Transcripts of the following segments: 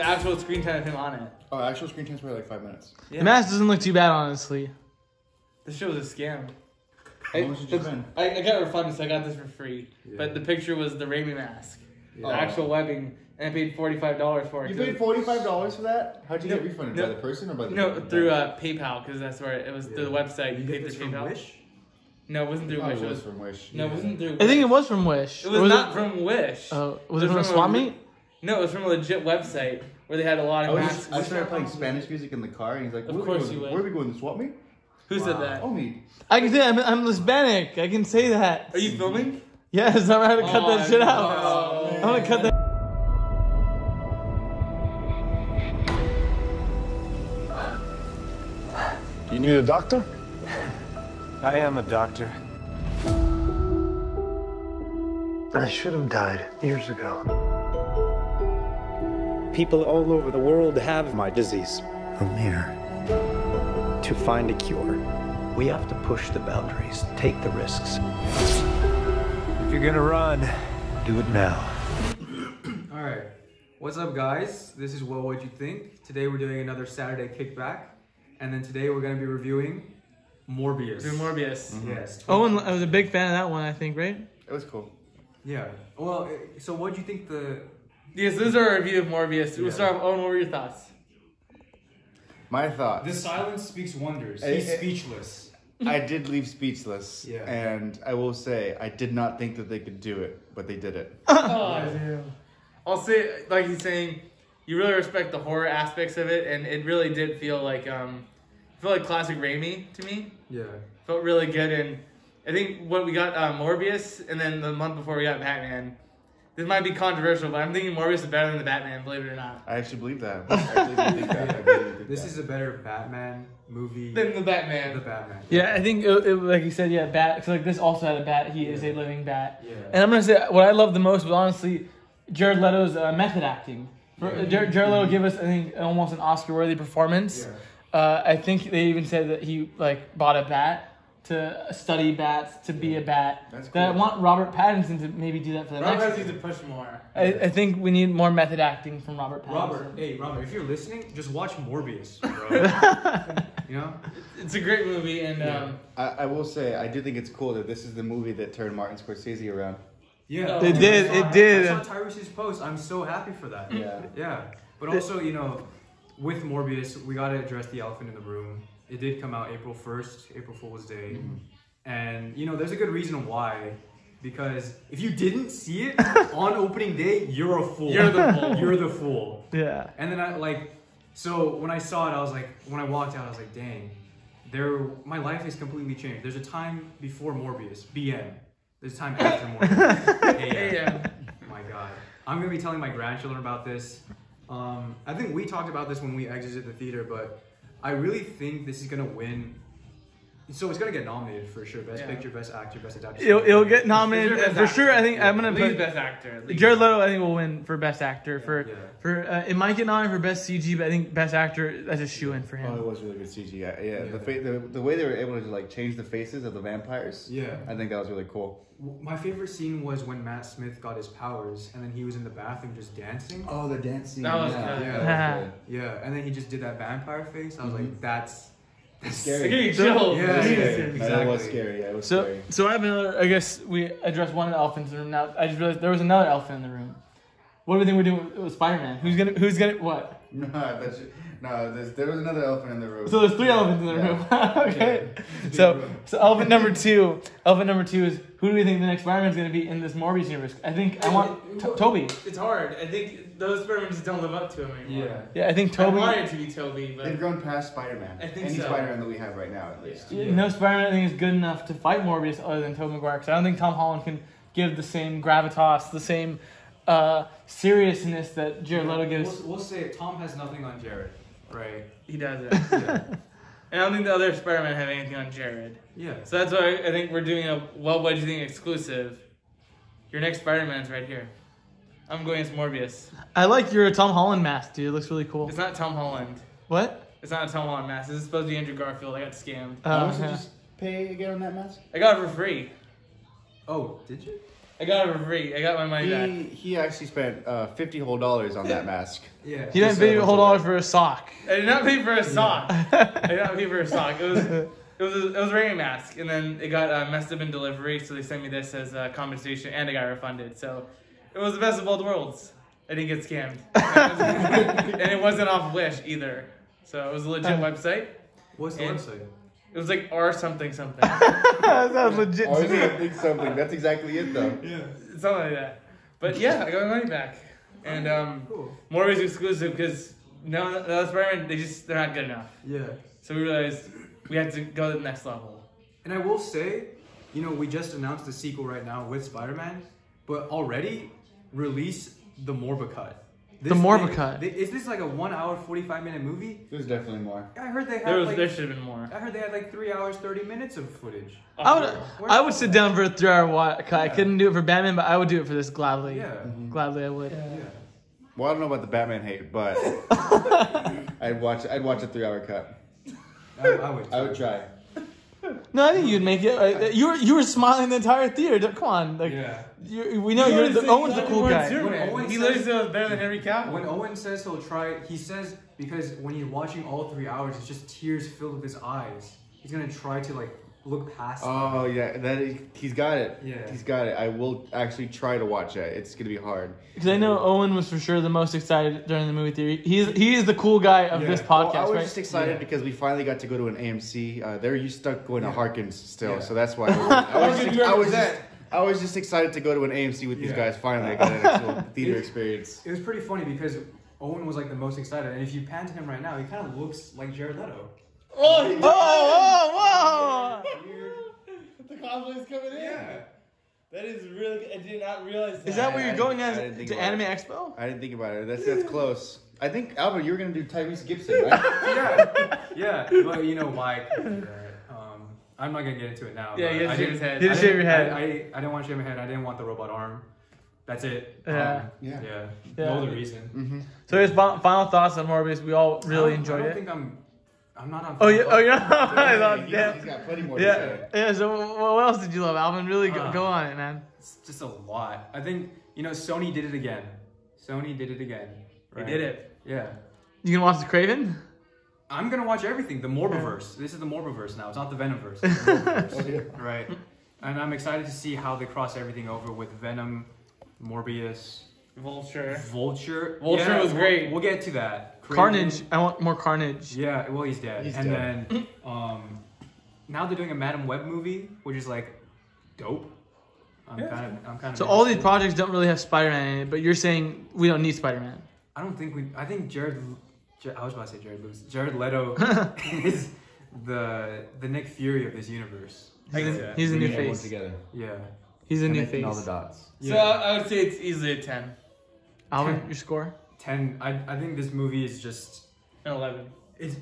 actual screen time of him on it. Oh, actual screen time's probably like 5 minutes. Yeah. The mask doesn't look too bad, honestly. This show was a scam. How much did you spend? I got refunded, so I got this for free. Yeah. But the picture was the Raimi mask. Yeah. The actual webbing. And I paid $45 for it. You paid $45 for that? How'd you get refunded? By the person or by the... No, through PayPal, because that's where it was through the website. You paid through PayPal. Wish? No, it wasn't through Wish. It was from Wish. No, it wasn't through Wish. I think it was from Wish. It was not from Wish. Oh, was it from a swap meet? No, it was from a legit website where they had a lot of masks. I started playing Spanish music in the car, and he's like, of course you would. Where are we going, the swap meet? Who said that? Oh, me. I can say I'm Hispanic. I can say that. Are you filming? Yes, I'm going to cut that shit out. I'm going to cut that. You need a doctor? I am a doctor. I should have died years ago. People all over the world have my disease. Amir. To find a cure, we have to push the boundaries, take the risks. If you're gonna run, do it now. Alright, what's up guys? This is Well What'd You Think? Today we're doing another Saturday kickback. And then today we're gonna be reviewing Morbius. Morbius. Mm-hmm. Yes. Owen, I was a big fan of that one, I think, right? It was cool. Yeah. Well, so what'd you think the... Yes, this is our review of Morbius. We'll start with Owen. What were your thoughts? My thoughts. The silence speaks wonders. He's speechless. I did leave speechless. Yeah. And I will say, I did not think that they could do it, but they did it. I'll say, like he's saying, you really respect the horror aspects of it, and it really did feel like classic Raimi to me. Yeah. Felt really good, and I think what we got Morbius, and then the month before we got Batman. This might be controversial, but I'm thinking Morbius is better than the Batman, believe it or not. I actually believe that. I actually think that. This is a better Batman movie than the Batman. The Batman. Yeah, I think like you said, bat. Because like this also had a bat. He is a living bat. Yeah. And I'm gonna say what I loved the most was honestly Jared Leto's method acting. Jared Leto gave us, I think, almost an Oscar-worthy performance. Yeah. I think they even said that he like bought a bat to study bats, to be a bat. That's cool. I want Robert Pattinson to maybe do that for the next. Robert needs to push more. I think we need more method acting from Robert Pattinson. Robert, if you're listening, just watch Morbius, bro. You know? It's a great movie, and I will say, I do think it's cool that this is the movie that turned Martin Scorsese around. Yeah. It did. I saw Tyrese's post. I'm so happy for that. Yeah. Yeah. But also, you know, with Morbius, we got to address the elephant in the room. It did come out April 1st, April Fool's Day. Mm-hmm. And, you know, there's a good reason why. Because if you didn't see it on opening day, you're a fool. You're the fool. You're the fool. Yeah. And then so when I saw it, I was like, when I walked out, I was like, dang, my life has completely changed. There's a time before Morbius, BM. There's a time after Morbius, AM. My God. I'm going to be telling my grandchildren about this. I think we talked about this when we exited the theater, but I really think this is gonna win. So it's gonna get nominated for sure. Best Picture, Best Actor, Best Adaptation. It'll get nominated for sure. I think I'm gonna put Best Actor. Jared Leto. I think will win for Best Actor. It might get nominated for Best CG, but I think Best Actor that's a shoe in for him. Oh, it was really good CG. Yeah. The way they were able to like change the faces of the vampires. Yeah. I think that was really cool. My favorite scene was when Matt Smith got his powers, and then he was in the bathroom just dancing. Oh, the dancing. That was good. Yeah, and then he just did that vampire face. I was like, that's scary. Scary chills. Yeah, Exactly. That was scary. Yeah, it was scary. So I have another. I guess we addressed one elephant in the room. Now I just realized there was another elephant in the room. What do we think we're doing with Spider-Man? Who's gonna what? There was another elephant in the room. So there's three elephants in the room. Okay. So elephant number two. Elephant number two is who do we think the next Spider-Man is going to be in this Morbius universe? I think I want Toby. It's hard. I think those Spider-Man just don't live up to him anymore. Yeah, I think Toby. I want it to be Toby, but they've grown past Spider-Man. I think Any so. Spider-Man that we have right now, at least. No Spider-Man I think is good enough to fight Morbius other than Tobey Maguire. Because I don't think Tom Holland can give the same gravitas, the same seriousness that Jared Leto gives. We'll say Tom has nothing on Jared, right? He does it. And I don't think the other Spider-Man have anything on Jared. Yeah. So that's why I think we're doing a Well, What Do You Think exclusive. Your next Spider-Man's right here. I'm going as Morbius. I like your Tom Holland mask, dude. It looks really cool. It's not Tom Holland. What? It's not a Tom Holland mask. This is supposed to be Andrew Garfield. I got scammed. How much did you just pay again on that mask? I got it for free. Oh, did you? I got it for free. I got my money back. He actually spent $50 whole on that mask. Yeah. He didn't pay a whole dollar for a sock. I did not pay for a sock. I did not pay for a sock. It was a Raimi mask, and then it got messed up in delivery, so they sent me this as compensation, and I got refunded. So it was the best of both worlds. I didn't get scammed, and it wasn't off Wish either. So it was a legit website. What's the website? It was like R something. That sounds legit. Or something. That's exactly it, though. Yeah. Something like that. But yeah, I got my money back. And cool. Morbius exclusive because no Spider-Man, they're not good enough. Yeah. So we realized we had to go to the next level. And I will say, you know, we just announced the sequel right now with Spider-Man, but already release the Morba cut. The Morba cut. Is this like a 1 hour 45-minute movie? There's definitely more. I heard they had There should have been more. I heard they had like 3 hours 30 minutes of footage. I would sit down for a 3-hour cut. I couldn't do it for Batman, but I would do it for this gladly. Yeah. Gladly I would. Yeah. Well, I don't know about the Batman hate, but I'd watch a 3-hour cut. I would try. No, I think you'd make it. You were smiling the entire theater. Come on, like we know Owen's the cool guy. He literally said it was better than Henry Cavill. When Owen says he'll try, he says because when he's watching all 3 hours, it's just tears filled with his eyes. He's gonna try to like look past. Oh yeah, he's got it. Yeah, he's got it. I will actually try to watch it. It's gonna be hard. Because I know Owen was for sure the most excited during the movie theater. He is the cool guy of this podcast, I was right? just excited because we finally got to go to an AMC. They're stuck going to Harkins still, so that's why I was just excited to go to an AMC with these guys. Finally, I got an actual theater experience. It was pretty funny because Owen was like the most excited, and if you pan to him right now, he kind of looks like Jared Leto. Whoa! The cosplay's coming in. Yeah. That is really good. I did not realize that. Is that where you're going to Anime Expo? I didn't think about it. That's close. I think, Albert, you were going to do Tyrese Gibson, right? Yeah. But you know why I couldn't do that. I'm not going to get into it now. Yeah, you had to shave his head. You had to shave your head. I didn't want to shave my head. I didn't want the robot arm. That's it. Yeah. No other reason. Mm-hmm. So his final thoughts on Morbius. We all really enjoyed it. I don't think I'm not on. Oh yeah. He's got plenty more to say. Yeah. So what else did you love, Alvin? Really go on it, man. It's just a lot. I think Sony did it again. Right? They did it. Yeah. You gonna watch the Craven? I'm gonna watch everything. The Morbiverse. This is the Morbiverse now. It's not the Venomverse. It's the Morbiverse. Right. And I'm excited to see how they cross everything over with Venom, Morbius, Vulture. Vulture was great. We'll get to that. Carnage. I want more Carnage. Yeah. Well, he's dead. Then now they're doing a Madam Web movie, which is like dope. I'm kind of. So all these projects don't really have Spider-Man in it, but you're saying we don't need Spider-Man. I think I was about to say Jared Lewis. Jared Leto is the Nick Fury of this universe. He's a new face. Together. Yeah. He's a new face. All the dots. So I would say it's easily a 10. Alvin, your score? 10. I think this movie is just an 11. If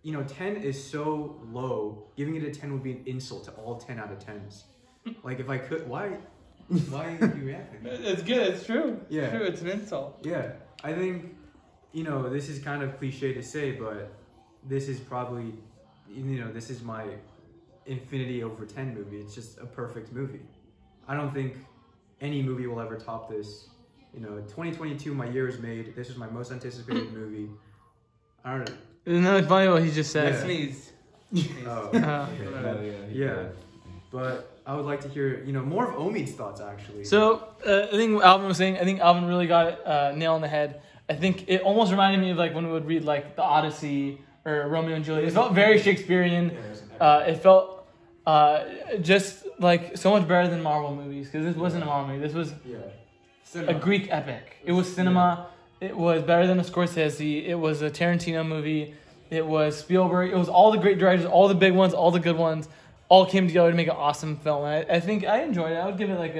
10 is so low, giving it a 10 would be an insult to all 10 out of 10s. Like if I could, why are you reacting? It's good. It's true. Yeah. It's true. It's an insult. Yeah. I think, this is kind of cliche to say, but this is probably, this is my infinity over 10 movie. It's just a perfect movie. I don't think any movie will ever top this. 2022, my year is made. This is my most anticipated movie. I don't know. Isn't that funny what he just said? I sneezed. Oh. Yeah. But I would like to hear, more of Omid's thoughts, actually. So, I think what Alvin was saying, I think Alvin really got it nail on the head. I think it almost reminded me of like when we would read like The Odyssey or Romeo and Juliet. It felt very Shakespearean. It felt just like so much better than Marvel movies, because this wasn't a Marvel movie. This was a Greek epic. It was cinema. It was better than a Scorsese. It was a Tarantino movie. It was Spielberg. It was all the great directors, all the big ones, all the good ones, all came together to make an awesome film. And I think I enjoyed it. I would give it like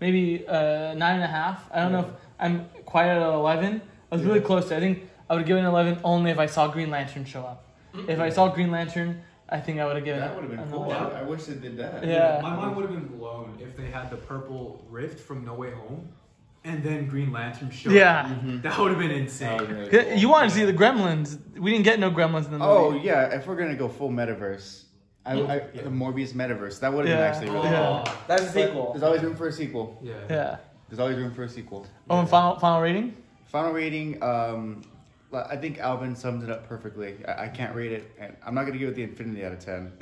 maybe 9.5. I don't know if I'm quite at 11. I was really close to it. I think I would give it an 11 only if I saw Green Lantern show up. If I saw Green Lantern, I think I would have given it. That would have been cool. I wish they did that. Yeah. My mind would have been blown if they had the purple rift from No Way Home and then Green Lantern showed up. Yeah. That would have been insane. Really cool. You wanted to see the Gremlins. We didn't get no Gremlins in the movie. Oh, yeah. If we're going to go full metaverse, The Morbius Metaverse. That would have been actually really cool. That's a sequel. There's always room for a sequel. Yeah. There's always room for a sequel. Oh, and final rating? Final rating, I think Alvin summed it up perfectly. I can't rate it, and I'm not going to give it the infinity out of 10.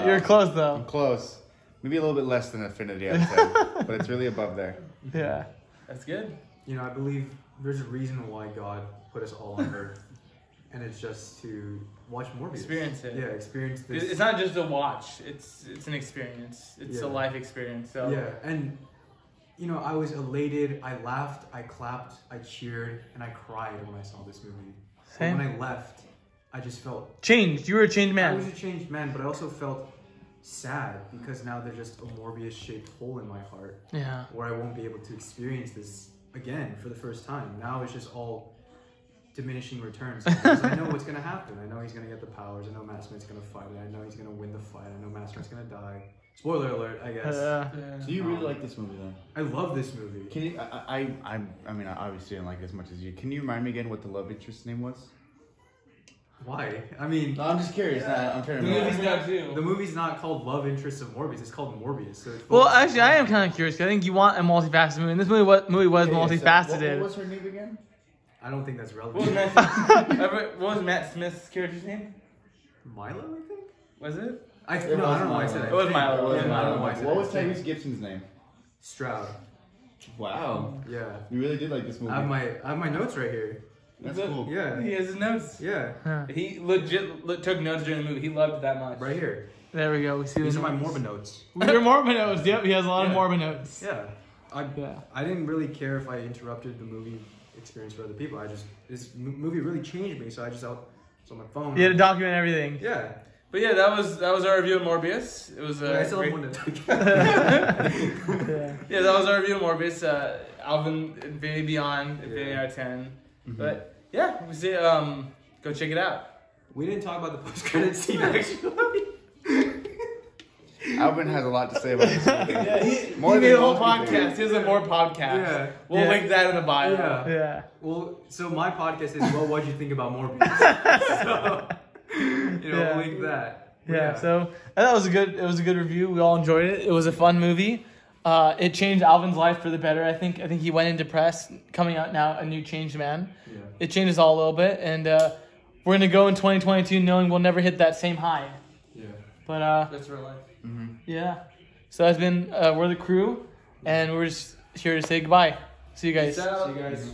You're close, though. I'm close. Maybe a little bit less than infinity out of 10, but it's really above there. Yeah. That's good. You know, I believe there's a reason why God put us all on Earth, and it's just to watch Morbius. Experience it. Yeah, experience this. It's not just a watch. It's an experience. It's a life experience. So yeah, and you know, I was elated. I laughed. I clapped. I cheered, and I cried when I saw this movie. Same. And when I left, I just felt changed. You were a changed man. I was a changed man, but I also felt sad because now there's just a Morbius-shaped hole in my heart. Yeah. Where I won't be able to experience this again for the first time. Now it's just all diminishing returns. Because I know what's gonna happen. I know he's gonna get the powers. I know Matt Smith's gonna fight it. I know he's gonna win the fight. I know Matt Smith's gonna die. Spoiler alert, I guess. So you really like this movie, then? I love this movie. Can you? I mean, I obviously didn't like it as much as you. Can you remind me again what the love interest's name was? Why? I mean, no, I'm just curious. I'm trying to the movie's not too. The movie's not called Love Interest of Morbius. It's called Morbius. So well, actually, I am kind of curious. I think you want a multifaceted movie, and this movie was multifaceted. What was her name again? I don't think that's What relevant. was Matt Smith's character's name? Milo, I think. Was it? I don't know why I said it. It was Milo. I don't know why I said What was it. Tyrese Gibson's name? Stroud. Wow. Yeah. You really did like this movie. I have my notes right here. That's cool. Yeah. He has his notes. Yeah. He legit took notes during the movie. He loved it that much. Right here. There we go. We see These the are my notes. Morbid notes. Your Morbid notes. Yep, he has a lot of Morbid notes. Yeah. I didn't really care if I interrupted the movie experience for other people. This movie really changed me, so I just was on my phone. You had to document everything. Yeah. But yeah, that was our review of Morbius. It was I still great. have one to take. Yeah, that was our review of Morbius. Alvin, Infinity Beyond, Infinity out of 10. But yeah, we say go check it out. We didn't talk about the post-credit scene actually. Alvin has a lot to say about this movie. Yeah, he made a whole podcast. He has a more podcast. Yeah. We'll link that in the bio. Yeah. Well, so my podcast is what'd you think about Morbius? So, we'll link that. Yeah, so that was it was a good review. We all enjoyed it. It was a fun movie. It changed Alvin's life for the better. I think he went into press, coming out now a new changed man. Yeah. It changed us all a little bit, and we're gonna go in 2022 knowing we'll never hit that same high. Yeah. But that's real life. Yeah. So that's been we're the crew, and we're just here to say goodbye. See you guys. See you guys.